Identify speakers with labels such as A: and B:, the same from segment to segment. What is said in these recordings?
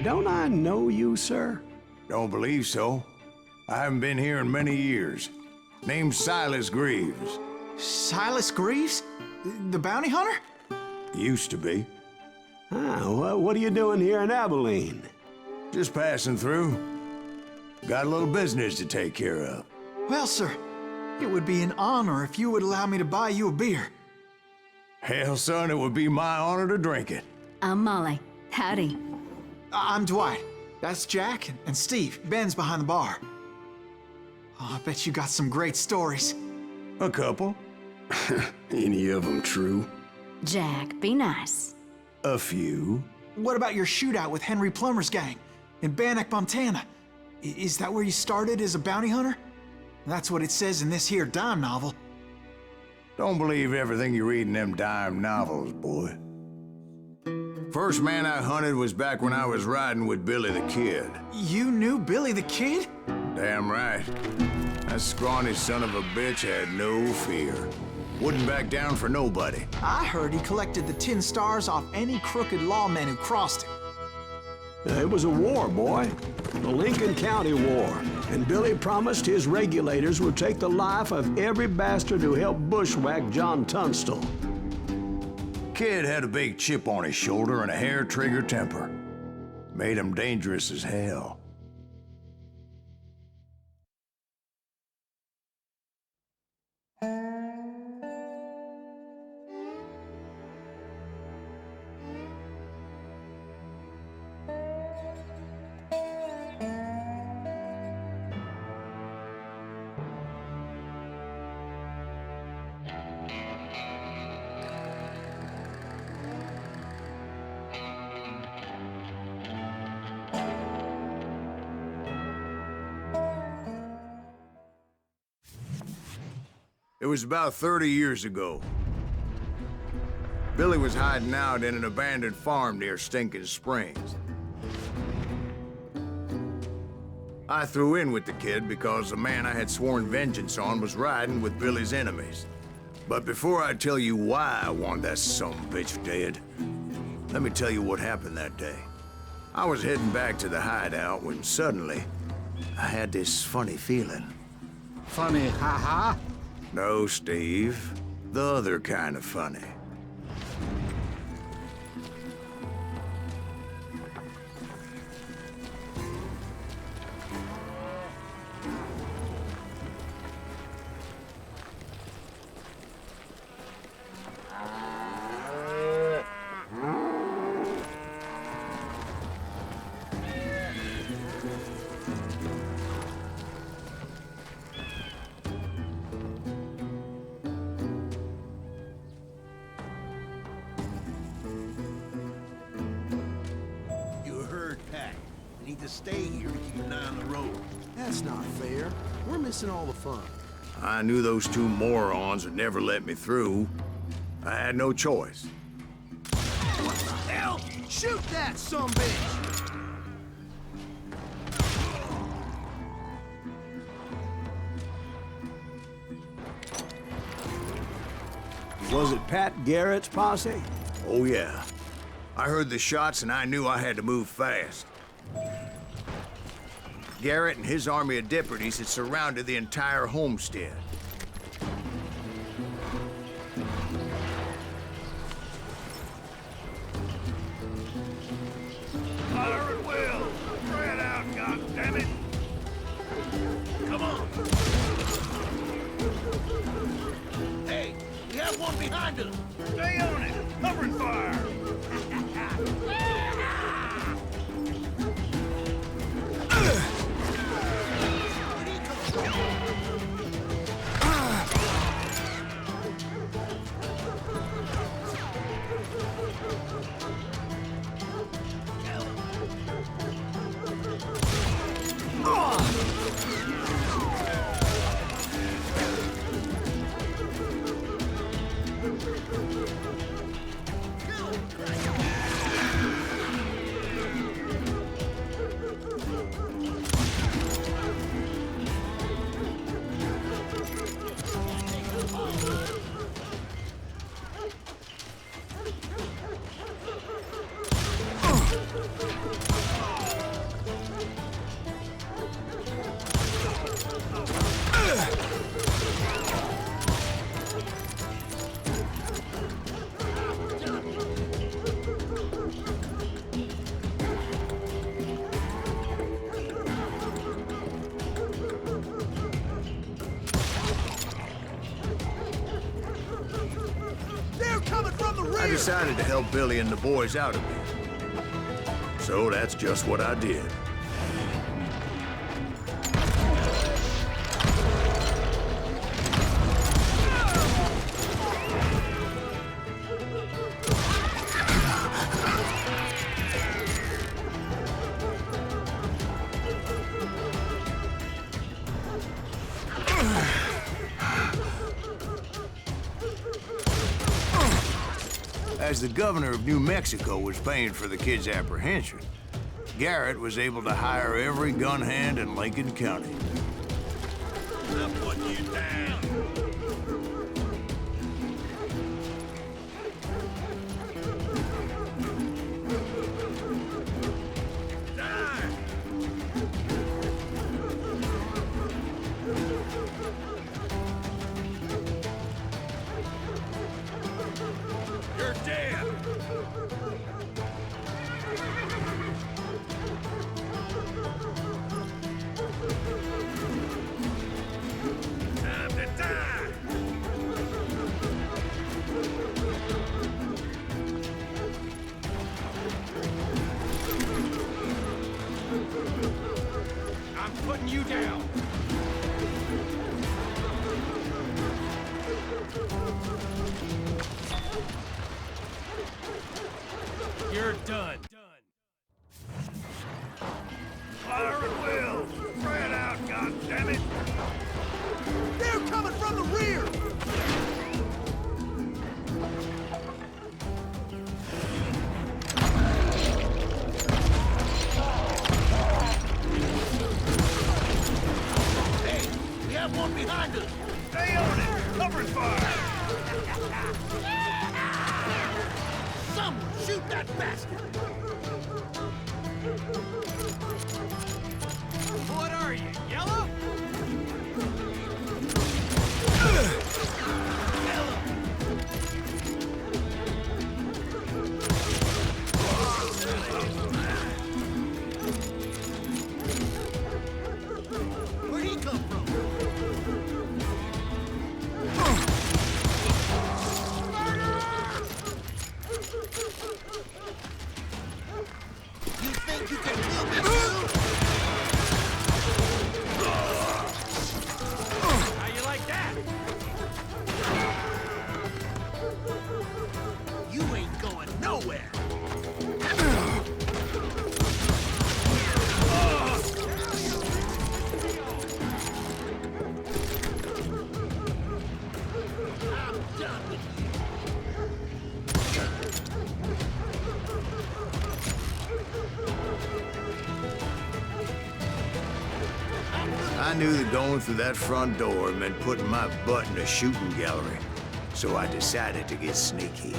A: Don't I know you, sir?
B: Don't believe so. I haven't been here in many years. Name's Silas Greaves.
C: Silas Greaves? The bounty hunter?
B: Used to be.
A: Well, what are you doing here in Abilene?
B: Just passing through. Got a little business to take care of.
C: Well, sir, it would be an honor if you would allow me to buy you a beer.
B: Hell, son, it would be my honor to drink it.
D: I'm Molly. Howdy.
C: I'm Dwight. That's Jack and Steve. Ben's behind the bar. Oh, I bet you got some great stories.
B: A couple.
A: Any of them true?
D: Jack, be nice.
B: A few.
C: What about your shootout with Henry Plummer's gang in Bannock, Montana? Is that where you started as a bounty hunter? That's what it says in this here dime novel.
B: Don't believe everything you read in them dime novels, boy. First man I hunted was back when I was riding with Billy the Kid.
C: You knew Billy the Kid?
B: Damn right. That scrawny son of a bitch had no fear. Wouldn't back down for nobody.
C: I heard he collected the 10 stars off any crooked lawmen who crossed him.
A: It was a war, boy. The Lincoln County War. And Billy promised his regulators would take the life of every bastard who helped bushwhack John Tunstall.
B: Kid had a big chip on his shoulder and a hair-trigger temper. Made him dangerous as hell. It was about 30 years ago. Billy was hiding out in an abandoned farm near Stinking Springs. I threw in with the kid because the man I had sworn vengeance on was riding with Billy's enemies. But before I tell you why I want that sumbitch dead, let me tell you what happened that day. I was heading back to the hideout when suddenly I had this funny feeling.
E: Funny, haha?
B: No, Steve. The other kind of funny.
F: Stay here to keep an eye on the road.
E: That's not fair. We're missing all the fun.
B: I knew those two morons would never let me through. I had no choice.
F: What the hell? Shoot that sumbitch!
A: Was it Pat Garrett's posse?
B: Oh, yeah. I heard the shots and I knew I had to move fast. Garrett and his army of deputies had surrounded the entire homestead.
F: Fire at will! Spread out, goddammit! Come on! Hey, we have one behind us! Stay on it! Covering fire!
B: decided to help Billy and the boys out a bit. So that's just what I did. As the governor of New Mexico was paying for the kid's apprehension, Garrett was able to hire every gun hand in Lincoln County.
F: I'm putting you down. Die. You're dead. Time to die. I'm putting you down. You're done. Fire at will. Spread out, goddammit. They're coming from the rear. Hey, we have one behind us. Stay on it. Cover fire. Someone shoot that bastard! What are you, yellow? Where'd he come from? You think you can kill me too? How you like that? You ain't going nowhere. I'm done with you.
B: I knew that going through that front door meant putting my butt in a shooting gallery, so I decided to get sneaky.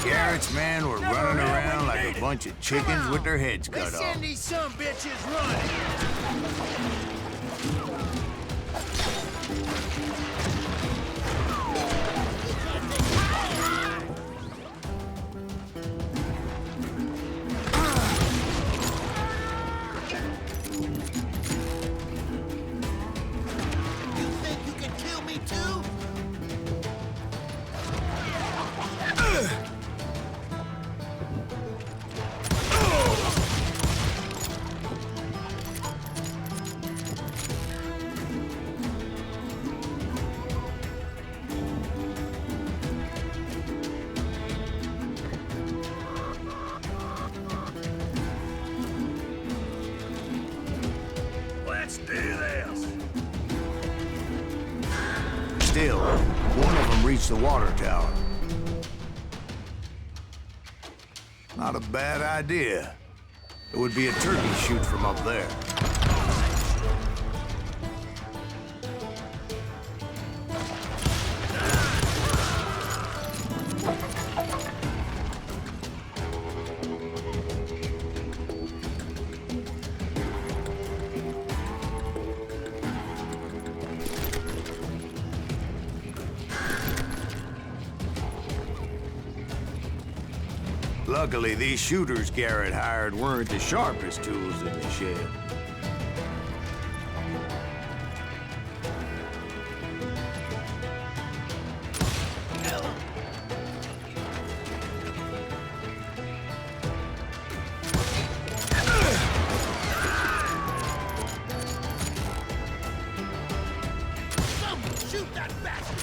B: Garrett's men were running around like a bunch of chickens with their heads cut
F: Let's
B: off.
F: send these some bitches running. You think you can kill me too? Let's do this.
B: Still, one of them reached the water tower. Not a bad idea. It would be a turkey shoot from up there. Luckily, these shooters Garrett hired weren't the sharpest tools in the shed.
F: Shoot that bastard!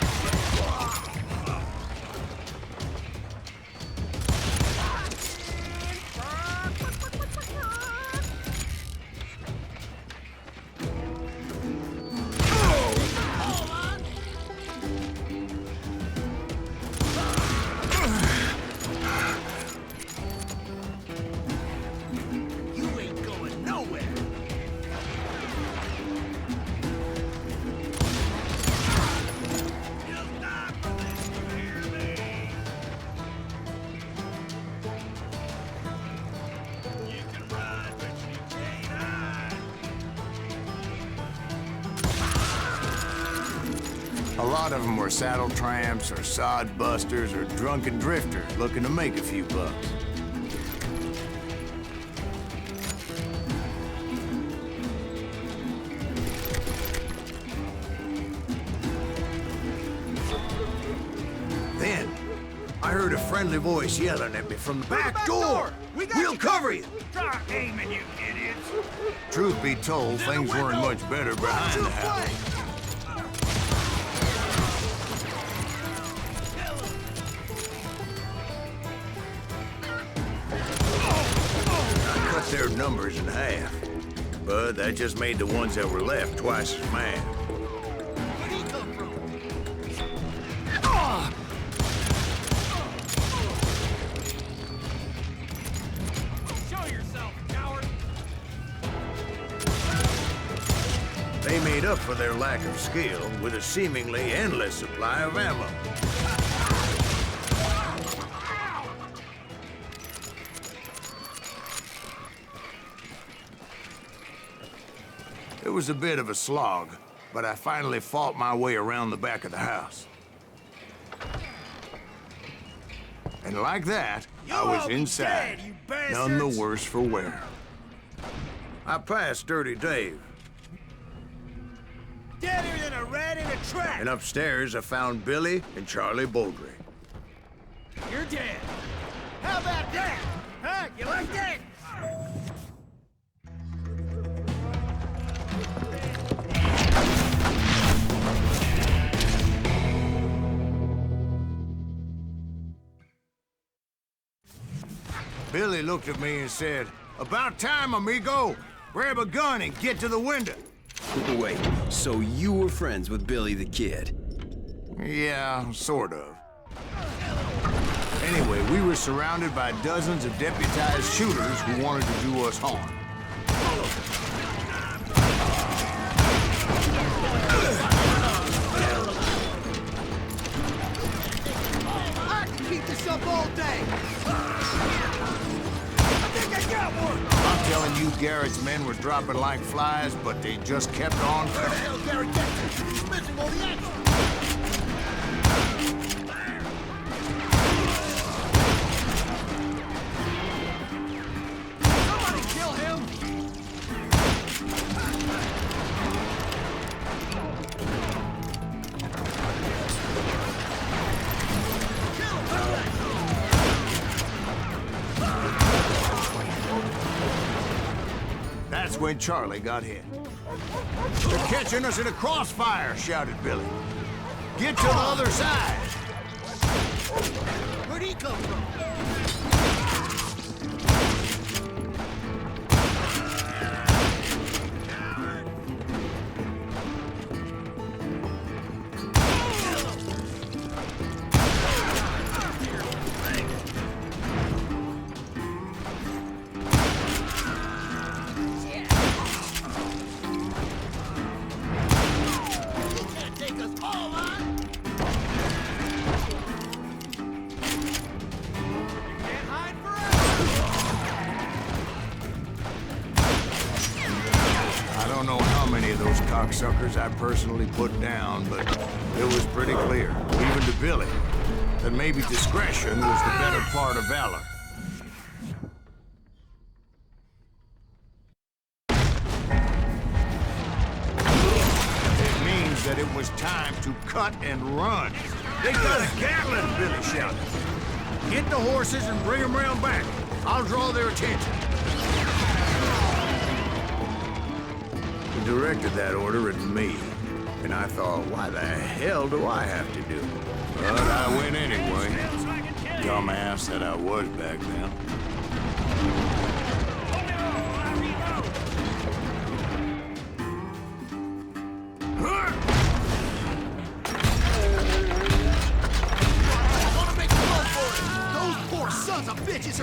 F: You ain't going nowhere!
B: A lot of them were saddle tramps or sod busters or drunken drifters looking to make a few bucks. Then, I heard a friendly voice yelling at me from the back door. We'll cover you!
F: Stop aiming, you idiots!
B: Truth be told, things weren't much better behind the house. Cut their numbers in half, but that just made the ones that were left twice as mad.
F: Where'd he come from? Show yourself, coward!
B: They made up for their lack of skill with a seemingly endless supply of ammo. It was a bit of a slog, but I finally fought my way around the back of the house. And like that, I was inside, none the worse for wear. I passed Dirty Dave,
F: Deader than a rat in a trap!
B: and upstairs I found Billy and Charlie Baldry.
F: You're dead! How about that? Huh? You like that?
B: Billy looked at me and said, "About time, amigo. Grab a gun and get to the window."
G: Wait, so you were friends with Billy the Kid?
B: Yeah, sort of. Anyway, we were surrounded by dozens of deputized shooters who wanted to do us harm.
F: I can keep this up all day! I think I got one!
B: I'm telling you, Garrett's men were dropping like flies, but they just kept on
F: Where the
B: coming.
F: hell Garrett get to? He's missing all the action! Somebody kill him!
B: That's when Charlie got hit. "They're catching us in a crossfire," shouted Billy. "Get to the other side."
F: Where'd he come from? You can't take us all on! Can't hide forever!
B: I don't know how many of those cocksuckers I personally put down, but it was pretty clear, even to Billy, that maybe discretion was the better part of valor. was time to cut and run. They got a Gatling, Billy shouted. Get the horses and bring them round back. I'll draw their attention. He directed that order at me, and I thought, why the hell do I have to do it? But I went anyway. Dumbass that I was back then.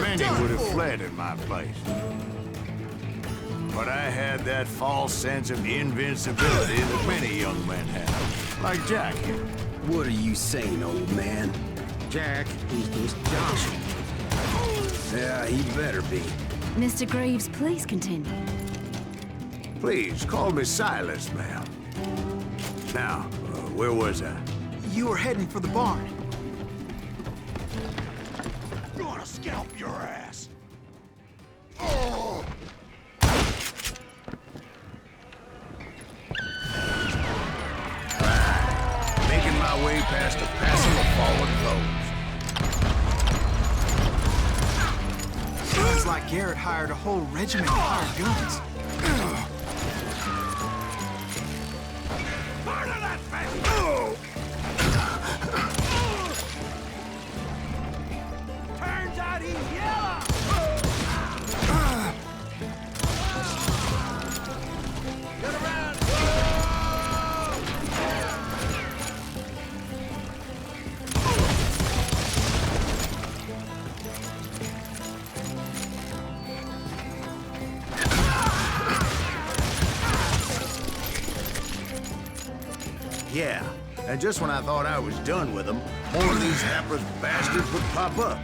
B: Many would have fled in my place. But I had that false sense of invincibility that many young men have. Like Jack here.
G: What are you saying, old man?
E: Jack, he's just Joshua.
G: Yeah, he better be.
D: Mr. Greaves, please continue.
B: Please, call me Silas, ma'am. Now, where was I?
C: You were heading for the barn.
F: Gonna scalp your ass.
B: Making my way past a passel of fallen foes.
C: Sounds like Garrett hired a whole regiment of hired guns.
F: Murder that bastard! Turns out he's yellow! Get around!
B: Yeah, and just when I thought I was done with them, more of these hapless bastards would pop up.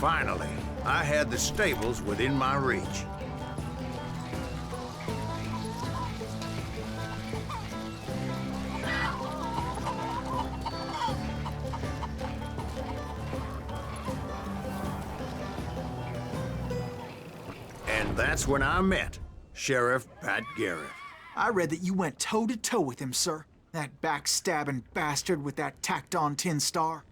B: Finally, I had the stables within my reach. And that's when I met Sheriff Pat Garrett.
C: I read that you went toe-to-toe with him, sir. That backstabbing bastard with that tacked-on tin star.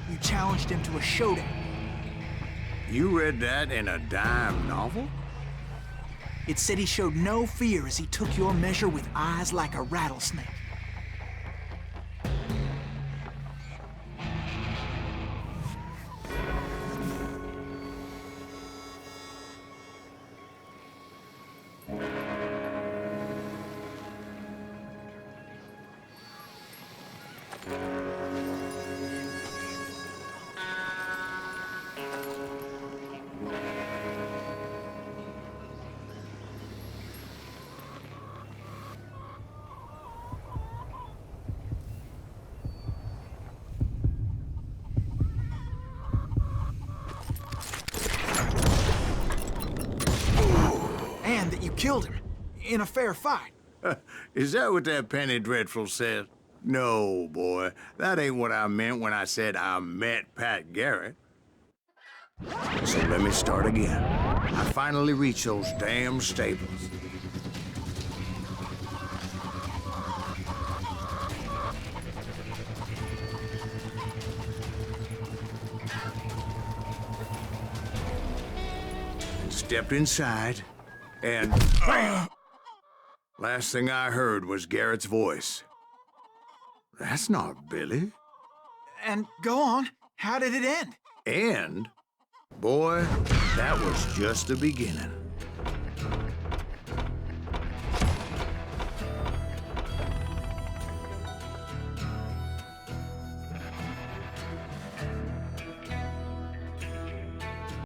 C: You challenged him to a showdown.
B: You read that in a dime novel?
C: It said he showed no fear as he took your measure with eyes like a rattlesnake. And that you killed him in a fair fight.
B: Is that what that Penny Dreadful said? No, boy. That ain't what I meant when I said I met Pat Garrett. So let me start again. I finally reached those damn stables. And stepped inside, and bam! Last thing I heard was Garrett's voice. That's not Billy.
C: And go on, how did it end?
B: And, boy, that was just the beginning.